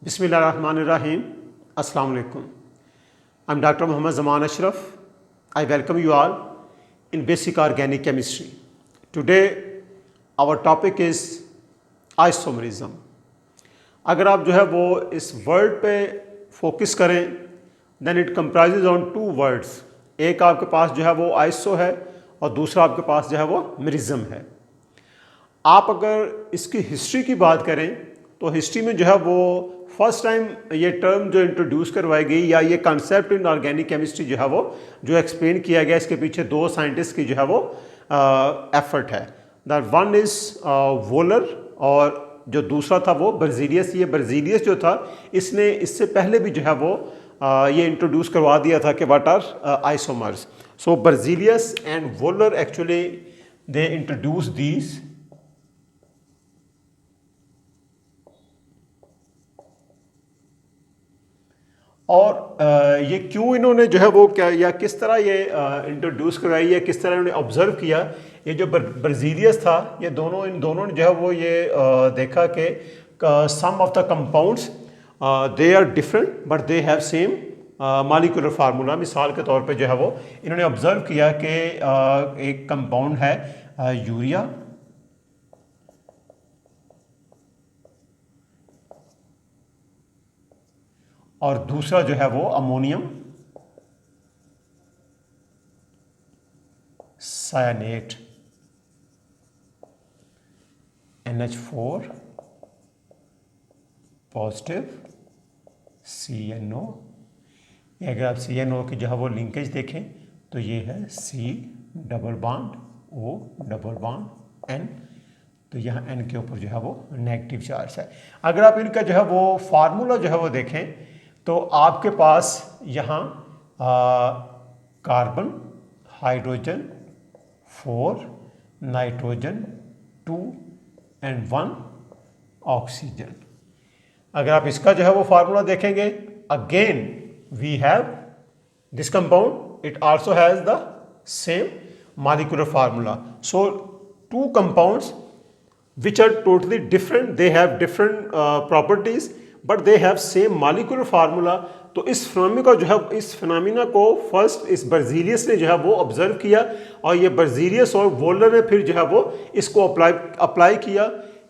Bismillahirrahmanirrahim. Assalamu alaikum. I'm Dr. Muhammad Zaman Ashraf. I welcome you all in basic organic chemistry. Today our topic is isomerism. अगर आप जो है वो इस word पे focus करें then it comprises on two words. एक आपके पास जो है वो आइसो है और दूसरा आपके पास जो है वो मेरिज्म है. आप अगर इसकी हिस्ट्री की बात करें तो हिस्ट्री में जो है वो फर्स्ट टाइम ये टर्म जो इंट्रोड्यूस करवाई गई या ये कॉन्सेप्ट इन ऑर्गेनिक केमिस्ट्री जो है वो जो एक्सप्लेन किया गया, इसके पीछे दो साइंटिस्ट की जो है वो एफर्ट है. द वन इज़ वोलर और जो दूसरा था वो बर्जीलियस. ये बर्जीलियस जो था इसने इससे पहले भी जो है वो ये इंट्रोड्यूस करवा दिया था कि what are isomers. So Berzelius and Wohler actually they introduce these और ये क्यों इन्होंने जो है वो क्या या किस तरह ये इंट्रोड्यूस करवाई या किस तरह इन्होंने ऑब्जर्व किया. ये जो बर्जीलियस था ये इन दोनों ने जो है वो ये देखा कि some of the compounds they are different but they have same molecular formula. मिसाल के तौर पे जो है वो इन्होंने ऑब्जर्व किया कि एक कंपाउंड है यूरिया और दूसरा जो है वो ammonium cyanate NH4 positive CNO. अगर आप CNO की जो है वो लिंकेज देखें तो ये है C double bond O double bond N. तो यहाँ N के ऊपर जो है वो नेगेटिव चार्ज है. अगर आप इनका जो है वो फार्मूला जो है वो देखें तो आपके पास यहाँ carbon, hydrogen 4, nitrogen 2 and 1 oxygen. अगर आप इसका जो है वो फार्मूला देखेंगे again we have this compound, it also has the same molecular formula. So two compounds which are totally different, they have different properties but they have same molecular formula. तो इस phenomena को first इस Berzelius ने जो है वो observe किया और ये बर्जीलियस और वोलर ने फिर जो है वो इसको अप्लाई किया.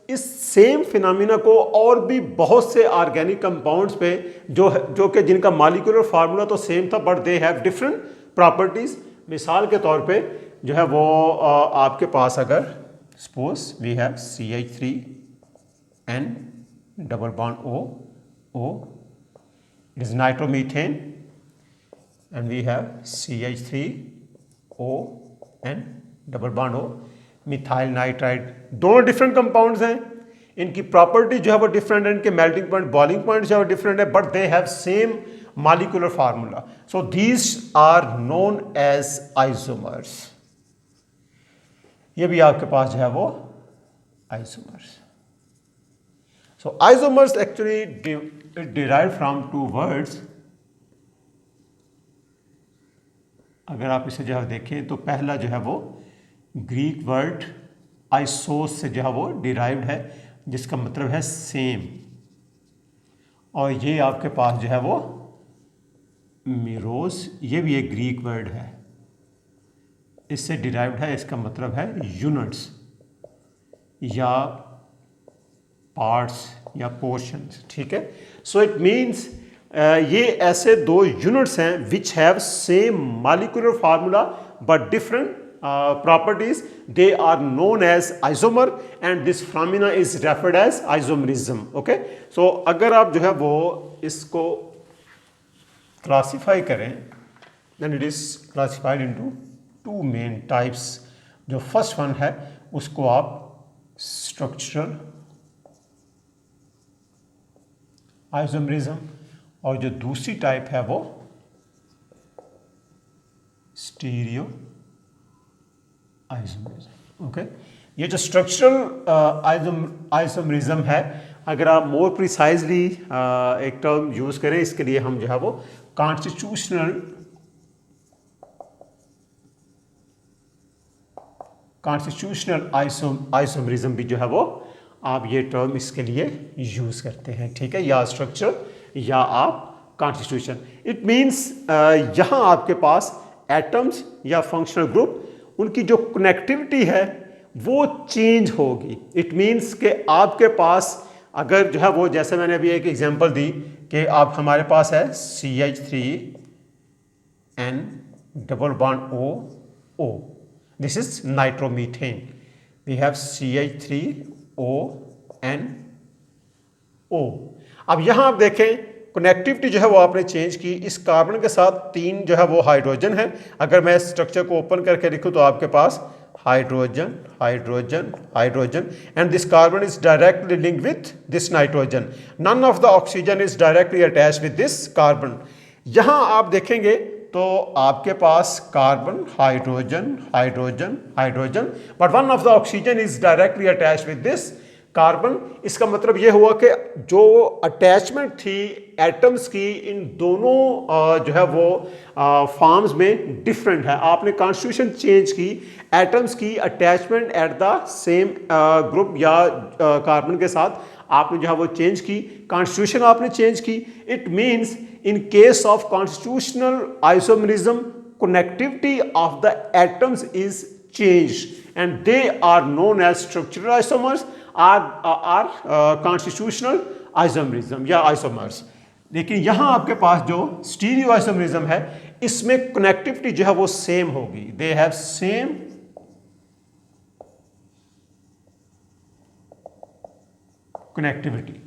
इस सेम फिनोमिना को और भी बहुत से ऑर्गेनिक कंपाउंड्स पे जो कि जिनका मॉलिक्यूलर फार्मूला तो सेम था but they have different properties. मिसाल के तौर पे जो है वो आपके पास अगर suppose we have CH3N double bond O, it is nitromethane, and we have CH3ON double bond O, methyl nitride. दोनों डिफरेंट कंपाउंड्स हैं, इनकी प्रॉपर्टी जो है वो डिफरेंट है, इनके मेल्टिंग पॉइंट बॉइलिंग पॉइंट जो है डिफरेंट है but they have same molecular formula. So these are known as isomers. ये भी आपके पास जो है वो isomers. So isomers actually derive from two words. अगर आप इसे जो है देखें तो पहला जो है वो ग्रीक वर्ड आइसोस से जो है वो डिराइव्ड है जिसका मतलब है सेम. और ये आपके पास जो है वो मिरोस, ये भी एक ग्रीक वर्ड है, इससे डिराइव्ड है, इसका मतलब है यूनिट्स या पार्ट्स या पोर्शंस. ठीक है. सो इट मींस ये ऐसे दो यूनिट्स हैं which have same molecular formula but different properties. They are known as isomer and this phenomena is referred as isomerism. Okay. So अगर आप जो है वो इसको क्लासीफाई करें then it is classified into two main types. जो first one है उसको आप स्ट्रक्चरल आइसोमरिज्म और जो दूसरी टाइप है वो स्टीरियो आइसोमरिज्म. ओके. ये जो स्ट्रक्चरल आइसोमरिज्म है, अगर आप मोर प्रिसाइजली एक टर्म यूज करें इसके लिए हम जो है वो कॉन्स्टिट्यूशनल आइसोमरिज्म भी जो है वो आप ये टर्म इसके लिए यूज़ करते हैं, ठीक है, या स्ट्रक्चर या आप कॉन्स्टिट्यूशन। इट मीन्स यहाँ आपके पास एटम्स या फंक्शनल ग्रुप उनकी जो कनेक्टिविटी है वो चेंज होगी। इट मीन्स कि आपके पास अगर जो है वो, जैसे मैंने अभी एक एग्जांपल दी कि आप हमारे पास है CH3N double bond O, this is nitromethane. We have CH3ONO। अब यहाँ आप देखें कनेक्टिविटी जो है वो आपने चेंज की। इस कार्बन के साथ 3 जो है वो हाइड्रोजन है। अगर मैं स्ट्रक्चर को ओपन करके लिखूँ तो आपके पास hydrogen, hydrogen, hydrogen, and this carbon is directly linked with this nitrogen. None of the oxygen is directly attached with this carbon. यहाँ आप देखेंगे तो आपके पास carbon, hydrogen, hydrogen, hydrogen, but one of the oxygen is directly attached with this carbon. इसका मतलब यह हुआ कि जो अटैचमेंट थी एटम्स की इन दोनों जो है वो फॉर्म्स में डिफरेंट है। आपने कॉन्स्टिट्यूशन चेंज की, एटम्स की attachment at the same group या कार्बन के साथ आपने जो है वो चेंज की, कॉन्स्टिट्यूशन आपने चेंज की। It means in case of constitutional isomerism connectivity of the atoms is changed and they are known as structural isomers or constitutional isomerism या isomers। लेकिन यहाँ आपके पास जो स्टीरियो आइसोमरिज्म है इसमें कनेक्टिविटी जो है वो सेम होगी। They have same connectivity.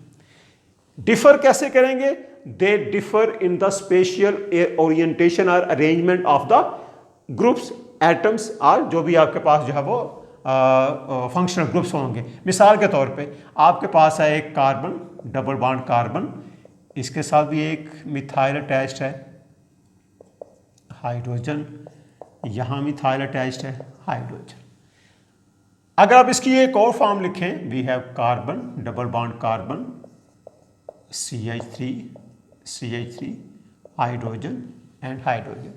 Differ कैसे करेंगे? They differ in the spatial orientation और arrangement of the groups, atoms और जो भी आपके पास जो है वो फंक्शनल ग्रुप्स होंगे। मिसाल के तौर पे आपके पास है एक कार्बन, डबल बॉन्ड कार्बन, इसके साथ भी एक मिथाइल अटैच्ड है, हाइड्रोजन, यहाँ मिथाइल अटैच्ड है, हाइड्रोजन। अगर आप इसकी एक और फॉर्म लिखें, we have carbon, double bond carbon, CH3, hydrogen and hydrogen.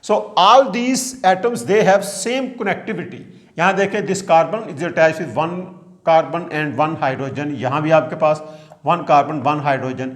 So all these atoms they have same connectivity। यहाँ देखें this carbon is attached with 1 carbon and 1 hydrogen। यहाँ भी आपके पास 1 carbon 1 hydrogen।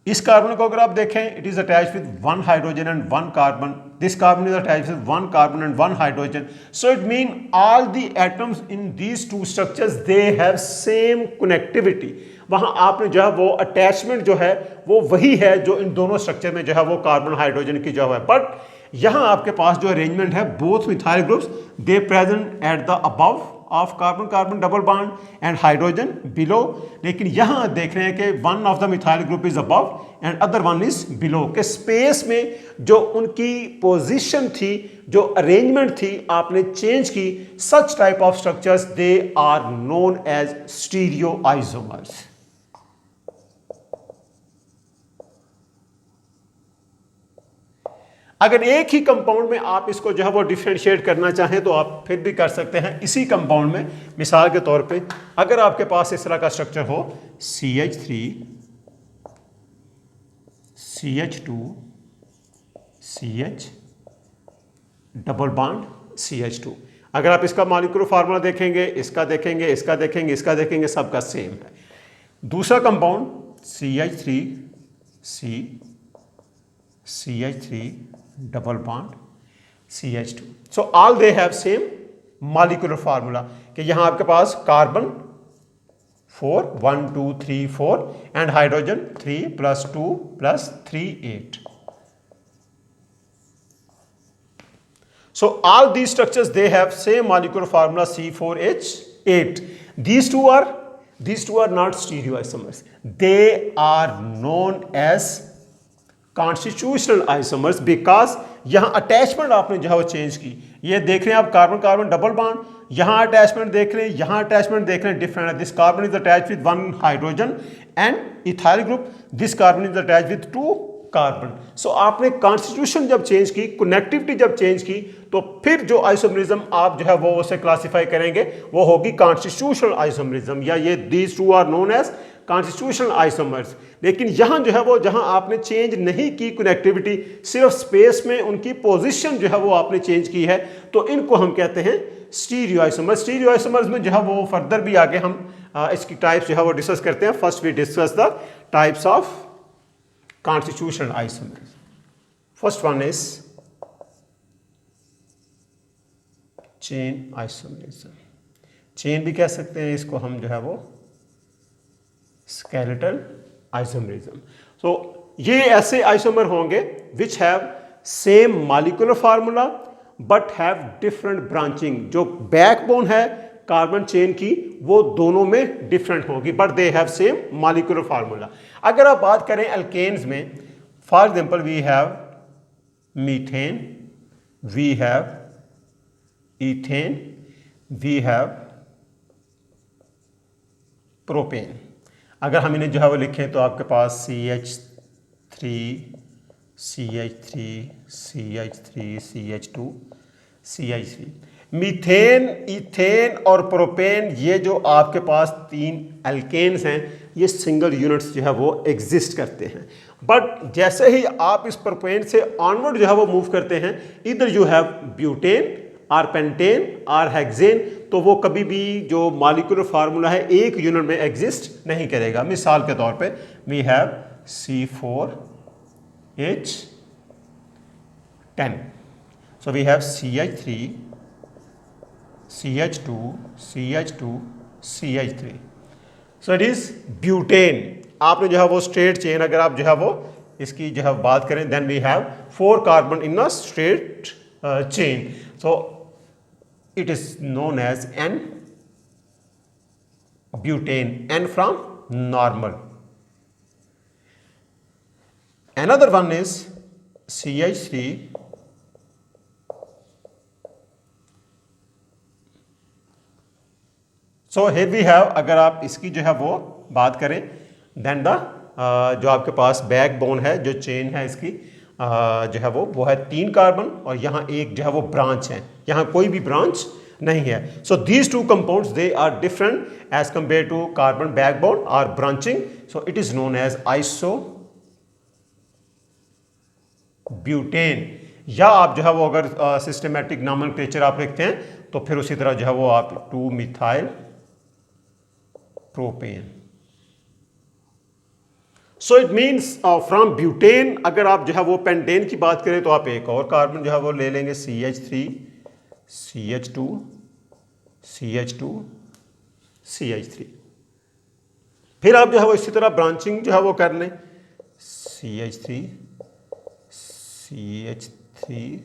इस कार्बन को अगर आप देखें it is attached with 1 hydrogen and 1 carbon। This carbon is attached with 1 carbon and 1 hydrogen। So it means all the atoms in these two structures they have same connectivity। वहाँ आपने जो है वो अटैचमेंट जो है वो वही है जो इन दोनों स्ट्रक्चर में जो है वो कार्बन हाइड्रोजन की जो है। बट यहाँ आपके पास जो अरेंजमेंट है both methyl groups they present at the above of carbon, carbon double bond and hydrogen below. लेकिन यहाँ देख रहे हैं कि one of the methyl group is above and other one is below. के स्पेस में जो उनकी पोजीशन थी, जो अरेंजमेंट थी आपने चेंज की। Such type of structures they are known as stereo isomers. अगर एक ही कंपाउंड में आप इसको जो है वो डिफरेंशिएट करना चाहें तो आप फिर भी कर सकते हैं इसी कंपाउंड में। मिसाल के तौर पे अगर आपके पास इस तरह का स्ट्रक्चर हो CH3, CH2, CH double bond CH2। अगर आप इसका मॉलिक्यूलर फार्मूला देखेंगे, इसका देखेंगे, इसका देखेंगे, इसका देखेंगे, सबका सेम है। दूसरा compound CH3, CH3 double bond CH2। So all they have same molecular formula कि यहाँ आपके पास carbon 4 1 2 3 4 and hydrogen 3 plus 2 plus 3 8। So all these structures they have same molecular formula C4H8। These two are not stereoisomers, they are known as constitutional isomers because यहाँ attachment आपने जो है वो change की। ये देख रहे हैं आप कार्बन कार्बन डबल बॉन्ड, यहाँ अटैचमेंट देख रहे हैं, यहाँ अटैचमेंट देख रहे हैं, डिफरेंट है। This carbon is attached with 1 hydrogen and ethyl group, this carbon is attached with 2 carbon. So आपने कॉन्स्टिट्यूशन जब चेंज की, कनेक्टिविटी जब चेंज की, तो फिर जो आइसोमरिज्म आप जो है वो उसे क्लासिफाई करेंगे वो होगी कॉन्स्टिट्यूशनल आइसोमरिज्म, या ये these two are known as constitutional isomers. लेकिन यहाँ जो है वो जहाँ आपने चेंज नहीं की कनेक्टिविटी, सिर्फ स्पेस में उनकी पोजीशन जो है वो आपने चेंज की है, तो इनको हम कहते हैं स्टीरियो आइसोमर्स। स्टीरियो आइसोमर्स में जो है वो फर्दर भी आगे हम इसकी टाइप्स जो है वो डिस्कस करते हैं। First we discuss the types of constitutional isomers. First one is chain isomerism. Chain भी कह सकते हैं इसको हम जो है वो स्केलेटल आइसोमरिज्म। सो ये ऐसे आइसोमर होंगे which have same molecular formula but have different branching. जो बैकबोन है कार्बन चेन की वो दोनों में डिफरेंट होगी, but they have same molecular formula. अगर आप बात करें अल्केन्स में, for example we have methane, we have ethane, we have propane. अगर हम इन्हें जो है वो लिखें तो आपके पास CH3, CH3, CH3, CH2, CH3। Methane, ethane और प्रोपेन, ये जो आपके पास तीन एल्केन्स हैं, ये सिंगल यूनिट्स जो है वो एग्जिस्ट करते हैं। बट जैसे ही आप इस प्रोपेन से ऑनवर्ड जो है वो मूव करते हैं, इधर यू हैव ब्यूटेन और पेंटेन और हेक्सेन, तो वो कभी भी जो मॉलिक्यूलर फार्मूला है एक यूनिट में एग्जिस्ट नहीं करेगा। मिसाल के तौर पे we have C4H10, so we have CH3, CH2, CH2, CH3, so it is butane. आपने जो है वो स्ट्रेट चेन, अगर आप जो है वो इसकी जो है बात करें, then we have 4 carbon in a straight chain, so it is known as N-butane, N from normal. Another one is CH3, so here we have, अगर आप इसकी जो है वो बात करें, then the जो आपके पास बैकबोन है, जो चेन है इसकी जो है वो है 3 कार्बन, और यहाँ एक जो है वो ब्रांच है, यहाँ कोई भी ब्रांच नहीं है। So these 2 compounds they are different as compare to carbon backbone और branching, so it is known as isobutane. या आप जो है वो अगर सिस्टमेटिक नॉमेनक्लेचर आप लिखते हैं तो फिर उसी तरह जो है वो आप 2 methyl propane. So it means from butane, अगर आप जो है वो पेंटेन की बात करें तो आप एक और कार्बन जो है वो ले लेंगे, CH3, CH2, CH2, CH3। फिर आप जो है वो इसी तरह ब्रांचिंग जो है वो कर लें, CH3, CH3,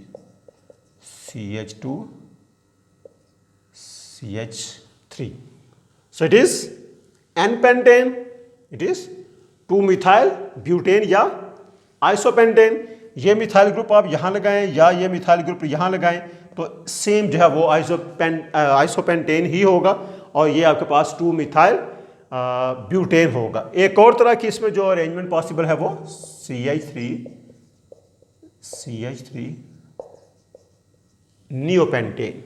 CH2, CH3। So it is N-pentane, it is 2 methyl butane या आइसोपेंटेन। ये मिथाइल ग्रुप आप यहाँ लगाएं या ये मिथाइल ग्रुप यहाँ लगाएं तो सेम जो है वो आइसोपेंटेन ही होगा, और ये आपके पास 2 मिथाइल ब्यूटेन होगा। एक और तरह की इसमें जो अरेंजमेंट पॉसिबल है वो CH3 neopentane.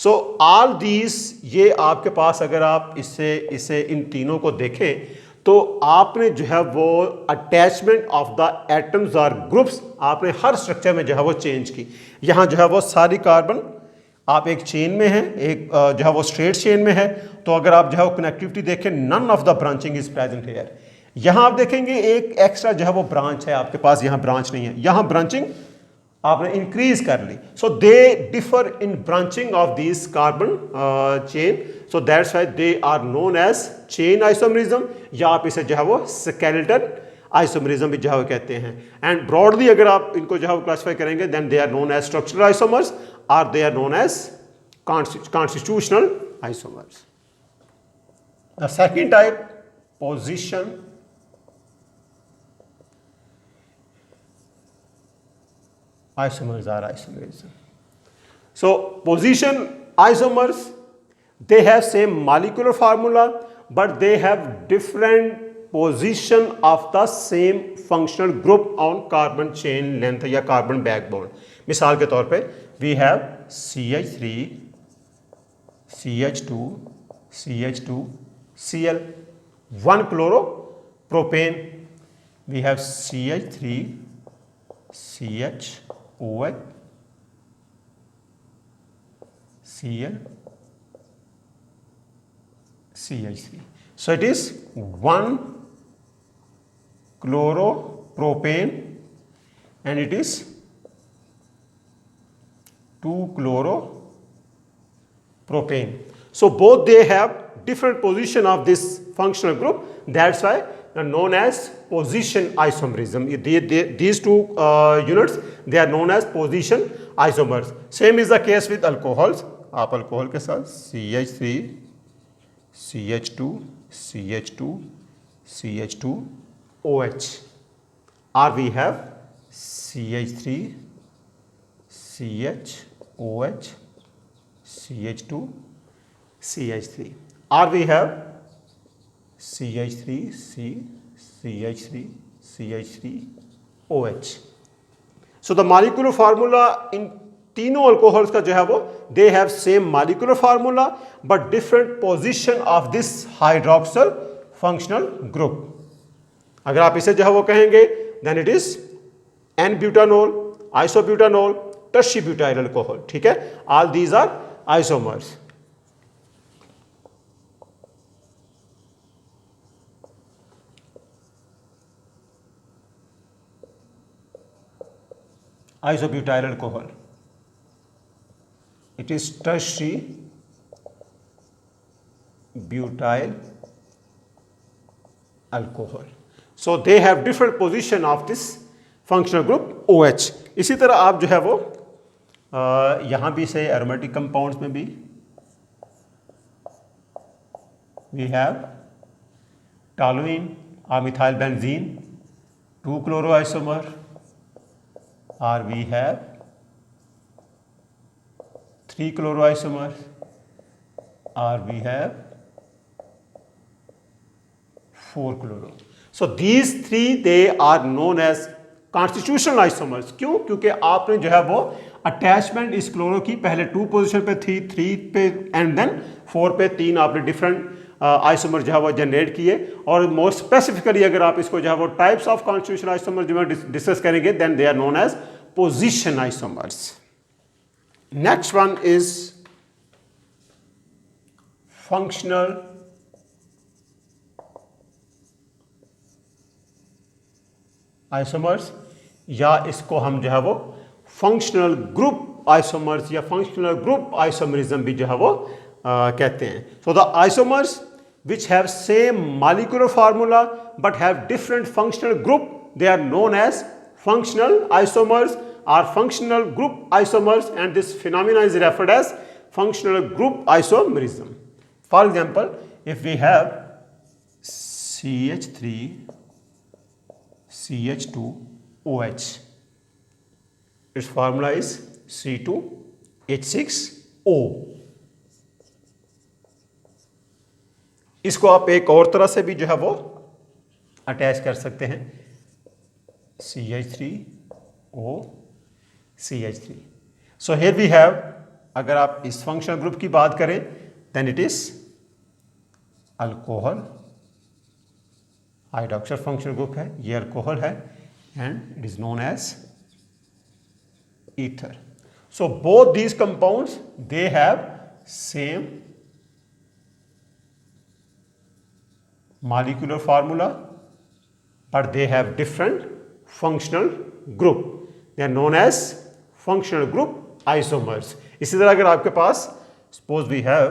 So all these, ये आपके पास अगर आप इसे इन तीनों को देखें तो आपने जो है वो अटैचमेंट ऑफ द एटम्स और ग्रुप्स आपने हर स्ट्रक्चर में जो है वो चेंज की। यहाँ जो है वो सारी कार्बन आप एक चेन में है, एक जो है वो स्ट्रेट चेन में है, तो अगर आप जो है वो कनेक्टिविटी देखें, none of the branching is present here. यहाँ आप देखेंगे एक एक्स्ट्रा जो है वो ब्रांच है आपके पास, यहाँ ब्रांच नहीं है, यहाँ ब्रांचिंग आपने इंक्रीज कर ली। So they differ in branching of this carbon chain, so that's why they are known as chain isomerism, या आप इसे जो है वो स्केलेटल आइसोमरिज्म भी जो है वो कहते हैं। एंड ब्रॉडली अगर आप इनको जो है वो क्लासिफाई करेंगे, then they are known as structural isomers और they are known as constitutional isomers. The second type, position isomers are isomerism. So position isomers, they have same molecular formula but they have different position of the same functional group on carbon chain length या carbon backbone. मिसाल के तौर पे we have CH3, CH2, CH2, Cl, 1-chloropropane. We have CH3 CHOH Cl CH3. So it is 1-chloropropane and it is 2-chloropropane. So both they have different position of this functional group. That's why they are known as position isomerism. These two units, they are known as position isomers. Same is the case with alcohols. आप alcohol के साथ CH3 CH2 CH2 CH2 OH, or we have CH3 CHOH CH2 CH3, or we have CH3 CH3 CH3 OH. So the molecular formula in तीनों alcohols का जो है वो they have same molecular formula but different position of this hydroxyl functional group. अगर आप इसे जो है वो कहेंगे then it is N butanol, isobutanol, tertiary butyl alcohol. ठीक है, all these are isomers. Isobutyl alcohol, it is tertiary butyl alcohol. So they have different position of this functional group OH. इसी तरह आप जो है वो यहाँ भी से aromatic compounds में भी we have toluene or methyl benzene 2-chloroisomer, or we have 3-chloroisomer, or we have 4-chloro. So these three they are known as constitutional isomers. क्यों? क्योंकि आपने जो है वो अटैचमेंट इस क्लोरो की पहले 2 पोजीशन पे थी, 3 पे एंड देन 4 पे 3 आपने डिफरेंट आइसोमर जो है वो जनरेट किए. और मोर स्पेसिफिकली अगर आप इसको जो है वो टाइप्स ऑफ कॉन्स्टिट्यूशनल आइसोमर जो है डिस्कस करेंगे then they are known as position isomers. Next one is functional isomers, या इसको हम जो है वो functional group isomers या functional group isomerism भी जो है वो कहते हैं. So the isomers which have same molecular formula but have different functional group, they are known as functional isomers are functional group isomers, and this phenomena is referred as functional group isomerism. For example, if we have CH3 CH2OH, its formula is C2H6O. इसको आप एक और तरह से भी जो है वो अटैच कर सकते हैं CH3O CH3. So here we have, अगर आप इस फंक्शनल ग्रुप की बात करें then it is alcohol, hydroxyl functional group है, ये अल्कोहल है and it is known as ether. So both these compounds they have same molecular formula but they have different functional group. They are known as functional group isomers. इसी तरह अगर आपके पास suppose we have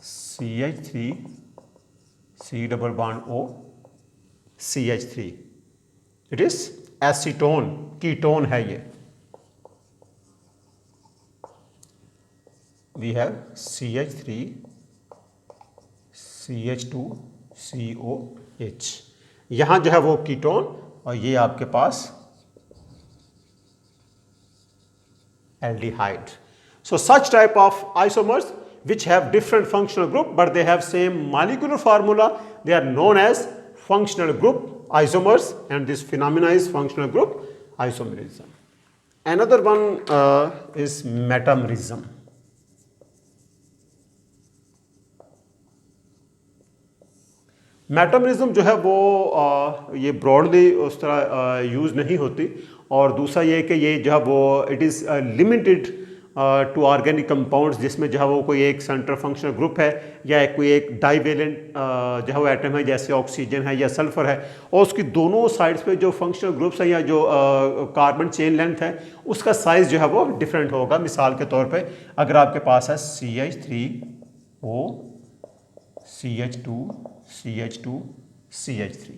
CH3 C double bond O CH3, it is acetone, ketone है ये. We have CH3 CH2 COH, यहां जो है वो कीटोन और ये आपके पास aldehyde. So such type of isomers which have different functional group but they have same molecular formula, they are known as functional group isomers, and this phenomena is functional group isomerism. Another one is metamerism. Metamerism जो है वो ये broadly उस तरह use नहीं होती, और दूसरा ये कि ये जो है वो it is limited to organic compounds, जिसमें जो है वो कोई एक सेंट्रल फंक्शनल ग्रुप है या कोई एक डाइवेलेंट जो है वो एटम है, जैसे ऑक्सीजन है या सल्फर है, और उसकी दोनों साइड्स पे जो फंक्शनल ग्रुप्स हैं या जो कार्बन चेन लेंथ है उसका साइज़ जो है वो डिफरेंट होगा। मिसाल के तौर पे अगर आपके पास है CH3O CH2 CH2 CH3,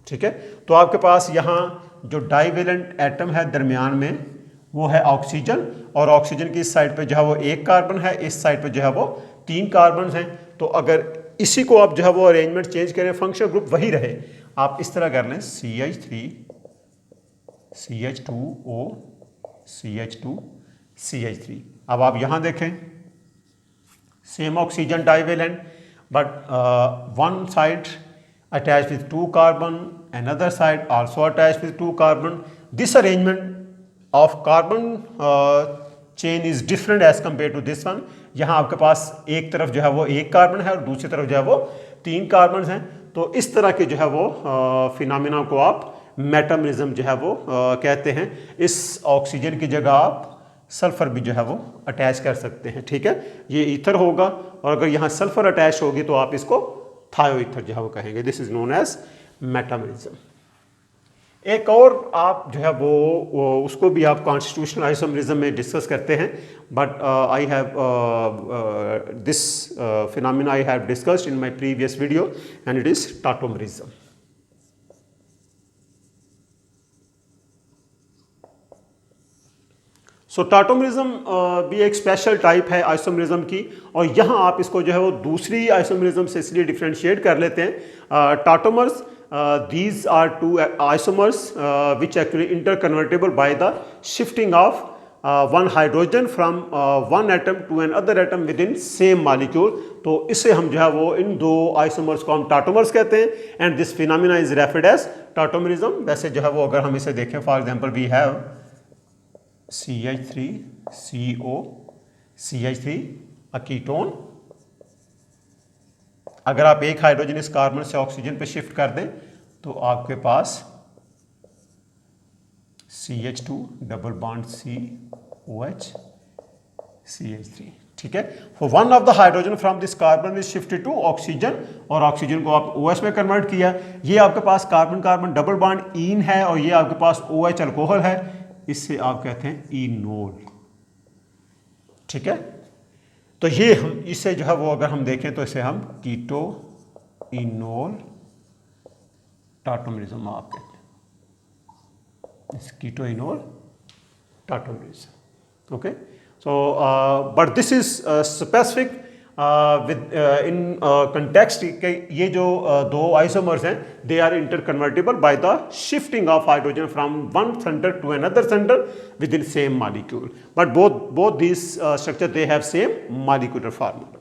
ठीक है, तो आपके पास यहाँ जो डाइवेलेंट एटम है दरमियान में वो है ऑक्सीजन, और ऑक्सीजन की इस साइड पे जो है वो एक कार्बन है, इस साइड पे जो है वो 3 कार्बन हैं। तो अगर इसी को आप जो है वो अरेंजमेंट चेंज करें, फंक्शनल ग्रुप वही रहे, आप इस तरह कर लें CH3 CH2O CH2 CH3। अब आप यहाँ देखें same oxygen divalent, but one side attached with 2 carbon, another side also attached with 2 carbon. This arrangement of carbon chain is different as compared to this one. यहाँ आपके पास एक तरफ जो है वो एक कार्बन है और दूसरी तरफ जो है वो 3 कार्बन हैं। तो इस तरह के जो है वो फिनोमेना को आप मेटामरिज्म जो है वो कहते हैं। इस ऑक्सीजन की जगह आप सल्फर भी जो है वो अटैच कर सकते हैं, ठीक है, ये ईथर होगा, और अगर यहाँ सल्फर अटैच होगी तो आप इसको थायो ईथर जो है वो कहेंगे। This is known as metamerism. एक और आप जो है वो उसको भी आप कॉन्स्टिट्यूशनल आइसोमरिज्म में डिस्कस करते हैं, but I have this phenomena I have discussed in my previous video and it is tautomerism. So tautomerism भी एक स्पेशल टाइप है आइसोमरिज्म की, और यहाँ आप इसको जो है वो दूसरी आइसोमरिज्म से इसलिए डिफ्रेंशिएट कर लेते हैं। टाटोमर्स these are two isomers which actually interconvertible by the shifting of one hydrogen from one atom to another atom within same molecule। तो इससे हम जो है वो इन दो आइसोमर्स को हम टाटोमर्स कहते हैं, and this phenomena is referred as tautomerism. वैसे जो है वो अगर हम इसे देखें, for example we have CH3CO CH3 a ketone. अगर आप एक हाइड्रोजन इस कार्बन से ऑक्सीजन पे शिफ्ट कर दें तो आपके पास CH2 double bond COH CH3, ठीक है। For one of the hydrogen from this carbon is shifted to oxygen, और ऑक्सीजन को आप OH में कन्वर्ट किया। ये आपके पास carbon carbon double bond ene है, और ये आपके पास OH अल्कोहल है, इससे आप कहते हैं इनोल, ठीक है। तो ये हम इसे जो है वो अगर हम देखें तो इसे हम कीटो इनोल टाटोमरिज्म आप कहते हैं, keto enol tautomerism, okay. So but this is specific within context के ये जो दो आइसोमर्स हैं they are interconvertible by the shifting of hydrogen from one centre to another centre within same molecule, but both these structure they have same molecular formula.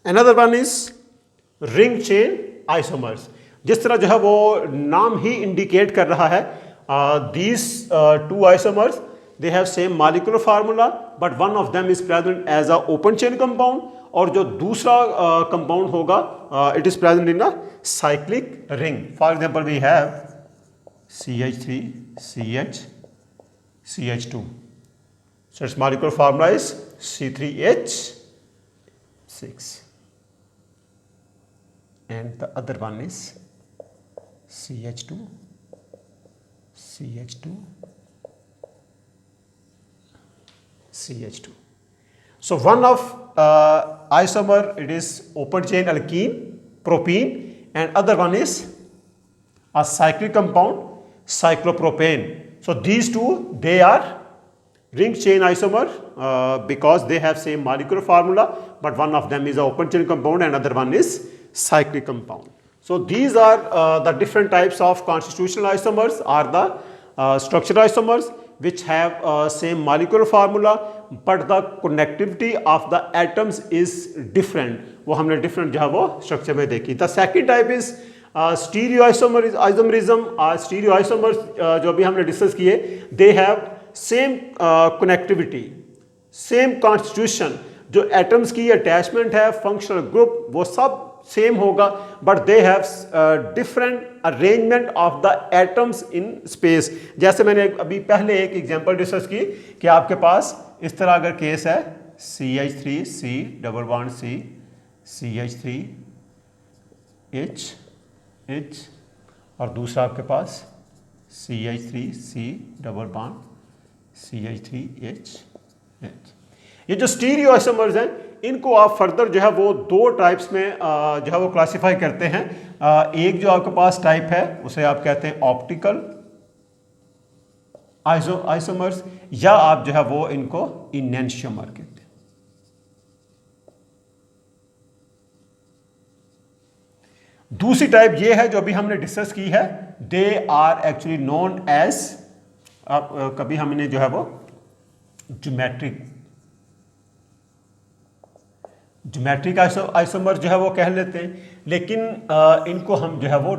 Another one is ring chain isomers। जिस तरह जो है वो नाम ही indicate कर रहा है, these two isomers they have same molecular formula but one of them is present as a open chain compound, और जो दूसरा कंपाउंड होगा it is present in a cyclic ring. For example we have CH3 CH CH2, so its molecular formula is C3H6 and the other one is CH2 CH2 CH2। So one of isomer it is open chain alkene propene, and other one is a cyclic compound cyclopropane. So these two they are ring chain isomer because they have same molecular formula, but one of them is a open chain compound and other one is cyclic compound. So these are the different types of constitutional isomers or the structural isomers which have same molecular formula but the connectivity of the atoms is different। वो हमने different जो है वो structure में देखी। The second type is stereoisomerism। stereoisomers जो भी हमने डिस्कस किए they have same connectivity, same constitution, जो एटम्स की अटैचमेंट है, फंक्शनल ग्रुप, वो सब सेम होगा, but they have different arrangement of the atoms in space. जैसे मैंने अभी पहले एक एग्जांपल डिस्कस की कि आपके पास इस तरह अगर केस है CH3 C double bond C, CH3 H, और दूसरा आपके पास CH3 C double bond CH3 H। ये जो स्टीरियो आइसोमर्स हैं इनको आप फर्दर जो है वो दो टाइप्स में जो है वो क्लासिफाई करते हैं। एक जो आपके पास टाइप है उसे आप कहते हैं ऑप्टिकल आइसोमर्स, या आप जो है वो इनको इनैंशियोमर कहते हैं। दूसरी टाइप ये है जो अभी हमने डिस्कस की है, they are actually known as, कभी हमने जो है वो ज्योमेट्रिक आइसोमर जो है वो कह लेते हैं, लेकिन इनको हम जो है वो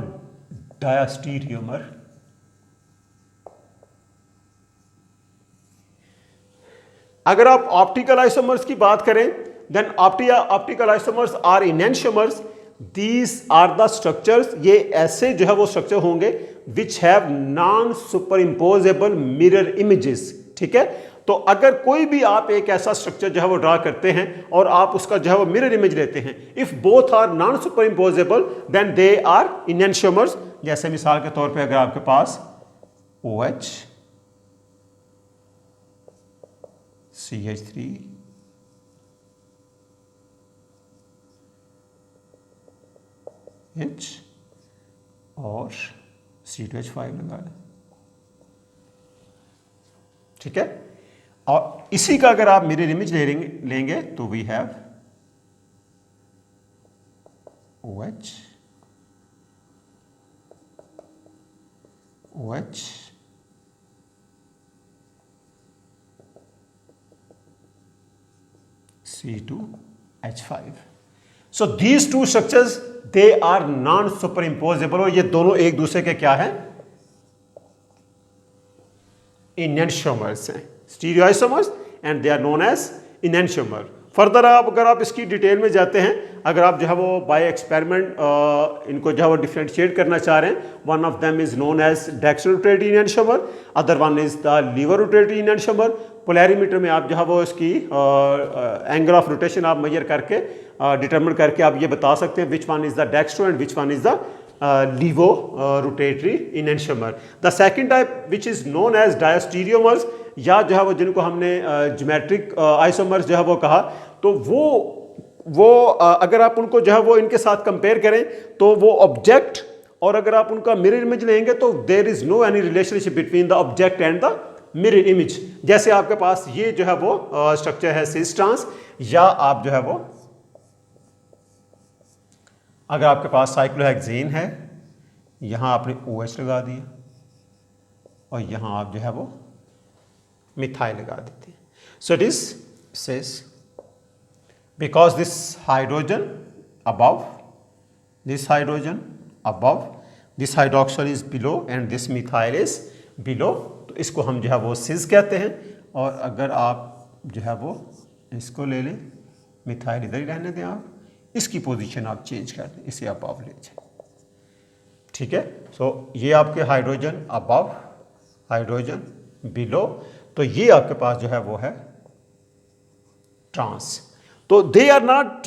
डायस्टीरियोमर, अगर आप ऑप्टिकल आइसोमर्स की बात करें then optical isomers are enantiomers. These are the structures, ये ऐसे जो है वो स्ट्रक्चर होंगे which have non superimposable mirror images. ठीक है, तो अगर कोई भी आप एक ऐसा स्ट्रक्चर जो है वो ड्रा करते हैं और आप उसका जो है वो मिरर इमेज लेते हैं, if both are non superimposable then they are enantiomers. जैसे मिसाल के तौर पे अगर आपके पास OH CH3 H और C2H5 लगा दें, ठीक है, और इसी का अगर आप मिरर इमेज लेंगे तो we have OH C2H5। So these two structures they are non superimposable, और ये दोनों एक दूसरे के क्या है, इनैंशियोमर्स हैं, stereoisomers, and they are known as enantiomer. Further अगर आप इसकी डिटेल में जाते हैं, अगर आप जो है वो बाय एक्सपेरिमेंट इनको जो है वो डिफरेंशिएट करना चाह रहे हैं, one of them is known as dextrorotatory enantiomer, other one is the laevorotatory enantiomer. Polarimeter में आप जो है वो इसकी एंगल ऑफ रोटेशन आप मेजर करके डिटरमिन करके आप ये बता सकते हैं which one is the dextro and which one is the laevorotatory enantiomer. The second type which is known as diastereomers, या जो है वो जिनको हमने ज्योमेट्रिक आइसोमर्स जो है वो कहा, तो वो अगर आप उनको जो है वो इनके साथ कंपेयर करें तो वो ऑब्जेक्ट, और अगर आप उनका मिरर इमेज लेंगे तो there is no any relationship between the object and the mirror image. जैसे आपके पास ये जो है वो स्ट्रक्चर है सिस ट्रांस, या आप जो है वो अगर आपके पास साइक्लोहेक्सेन है, यहां आपने OH लगा दिया और यहां आप जो है वो मिथाइल लगा देते हैं। सो it is sis because this hydrogen above, this hydrogen above, this hydroxyl is below and this methyl is below, तो इसको हम जो है वो सिस कहते हैं। और अगर आप जो है वो इसको ले लें, मिथाइल इधर ही रहने दें, आप इसकी पोजीशन आप चेंज कर दें, इसे आप ले जाए, ठीक है। सो ये आपके हाइड्रोजन अबव, हाइड्रोजन बिलो, तो ये आपके पास जो है वो है ट्रांस। तो they are not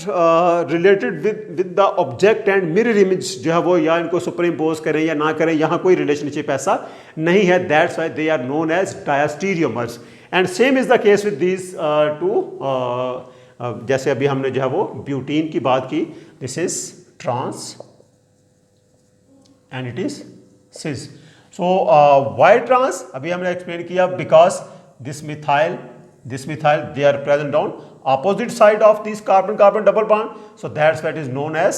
related with the object and mirror image जो है वो, या इनको सुपर इम्पोज करें या ना करें, यहाँ कोई रिलेशनशिप ऐसा नहीं है। That's why they are known as diastereomers. And same is the case with these two, जैसे अभी हमने जो है वो ब्यूटीन की बात की, this is trans and it is cis. So why trans, अभी हमने एक्सप्लेन किया, because this methyl they are present on opposite side of this carbon double bond, so that's why it is known as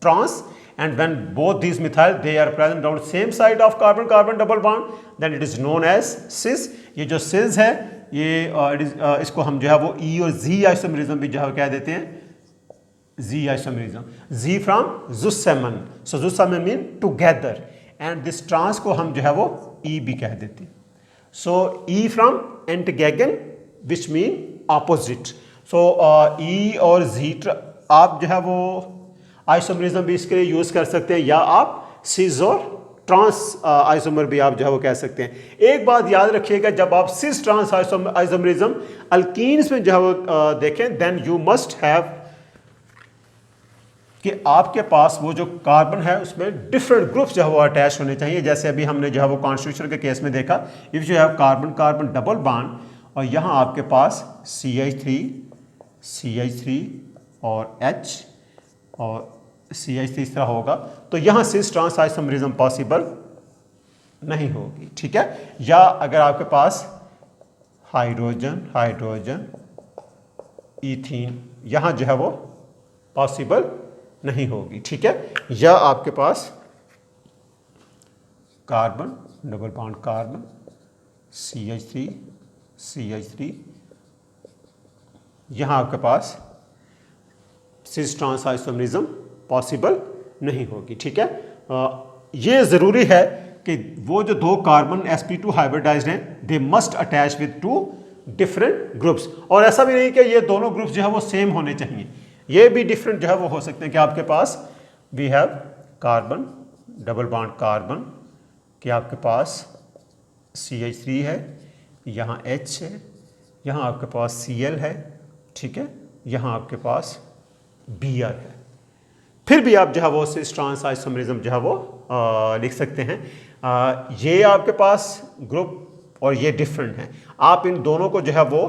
trans. And when both these methyl they are present on same side of carbon double bond, then it is known as cis. ये जो cis है ये इसको हम जो है वो E और Z आइसोमेरिज्म भी जो है कह देते हैं, Z isomerism, Z from zusammen, so zusammen mean together, and this trans को हम जो है वो E भी कह देते हैं। So E from antigen which mean opposite. So E और Z आप जो है वो आइसोमरिज्म भी इसके लिए यूज कर सकते हैं, या आप सिस और ट्रांस आइसोमर भी आप जो है वो कह सकते हैं। एक बात याद रखिएगा, जब आप सिस ट्रांस आइसोमरिज्म अल्कीन्स में जो है वो देखें, देन यू मस्ट हैव कि आपके पास वो जो कार्बन है उसमें डिफरेंट ग्रुप्स जो है वो अटैच होने चाहिए। जैसे अभी हमने जो है वो कॉन्स्टिट्यूशन के केस में देखा, if you have carbon carbon double bond और यहाँ आपके पास CH3 और H और CH3 इस तरह होगा, तो यहाँ सिस ट्रांस आइसोमरिज्म पॉसिबल नहीं होगी, ठीक है। या अगर आपके पास हाइड्रोजन हाइड्रोजन ईथीन, यहाँ जो है वो पॉसिबल नहीं होगी, ठीक है। या आपके पास carbon double bond carbon CH3 यहाँ आपके पास सिस ट्रांस आइसोमरिज्म पॉसिबल नहीं होगी, ठीक है। ये ज़रूरी है कि वो जो दो कार्बन sp2 हाइब्रिडाइज्ड हैं, they must attach with two different groups. और ऐसा भी नहीं कि ये दोनों ग्रुप्स जो है वो सेम होने चाहिए, ये भी डिफरेंट जो है वो हो सकते हैं। कि आपके पास we have carbon double bond carbon, कि आपके पास CH3 है, यहाँ H है, यहाँ आपके पास Cl है, ठीक है, यहाँ आपके पास Br है। फिर भी आप जो है वो सिस ट्रांस आइसोमरिज्म जो है वो लिख सकते हैं। ये आपके पास ग्रुप और ये डिफरेंट हैं, आप इन दोनों को जो है वो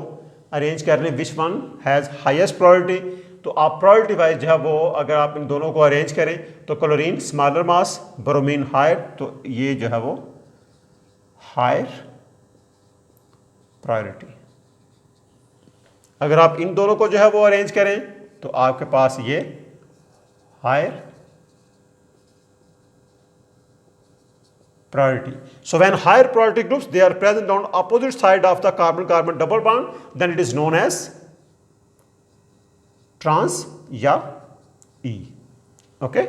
अरेंज कर लें, which one has highest priority. तो आप प्रायोरिटी वाइज जो है वो अगर आप इन दोनों को अरेंज करें तो क्लोरीन स्मॉलर मास, ब्रोमीन हायर, तो ये जो है वो हायर प्रायोरिटी। अगर आप इन दोनों को जो है वो अरेंज करें तो आपके पास ये higher priority. So when higher priority groups, they are present on opposite side of the carbon-carbon double bond, then it is known as trans या E. Okay?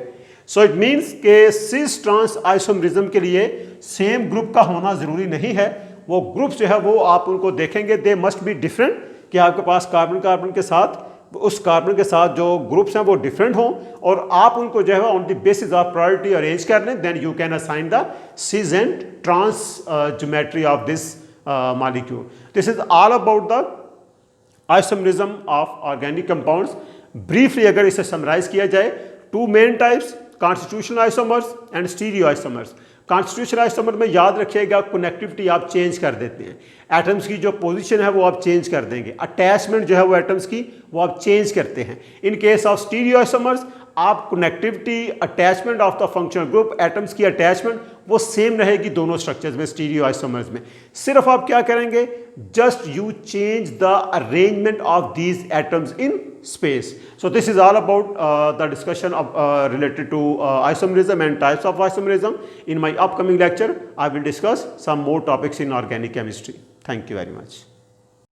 So it means के cis trans isomerism के लिए same group का होना जरूरी नहीं है। वो ग्रुप्स जो है वो आप उनको देखेंगे, दे मस्ट बी डिफरेंट, कि आपके पास कार्बन कार्बन के साथ उस कार्बन के साथ जो ग्रुप्स हैं वो डिफरेंट हों, और आप उनको जो है on the basis of priority arrange कर लें, then you can assign the cis and trans geometry of this molecule. This is all about the isomerism of organic compounds. Briefly अगर इसे समराइज किया जाए, two main types, constitutional isomers and stereo isomers. Constitutional isomer में याद रखिएगा connectivity आप change कर देते हैं, एटम्स की जो पोजीशन है वो आप चेंज कर देंगे, अटैचमेंट जो है वो एटम्स की वो आप चेंज करते हैं। In case of stereoisomers आप connectivity, attachment of the functional group, atoms की अटैचमेंट वो सेम रहेगी दोनों स्ट्रक्चर्स में, स्टीरियो आइसोमर्स में। सिर्फ आप क्या करेंगे, just you change the arrangement of these atoms in space. So this is all about the discussion of related to isomerism and types of isomerism. In my upcoming lecture, I will discuss some more topics in organic chemistry. Thank you very much.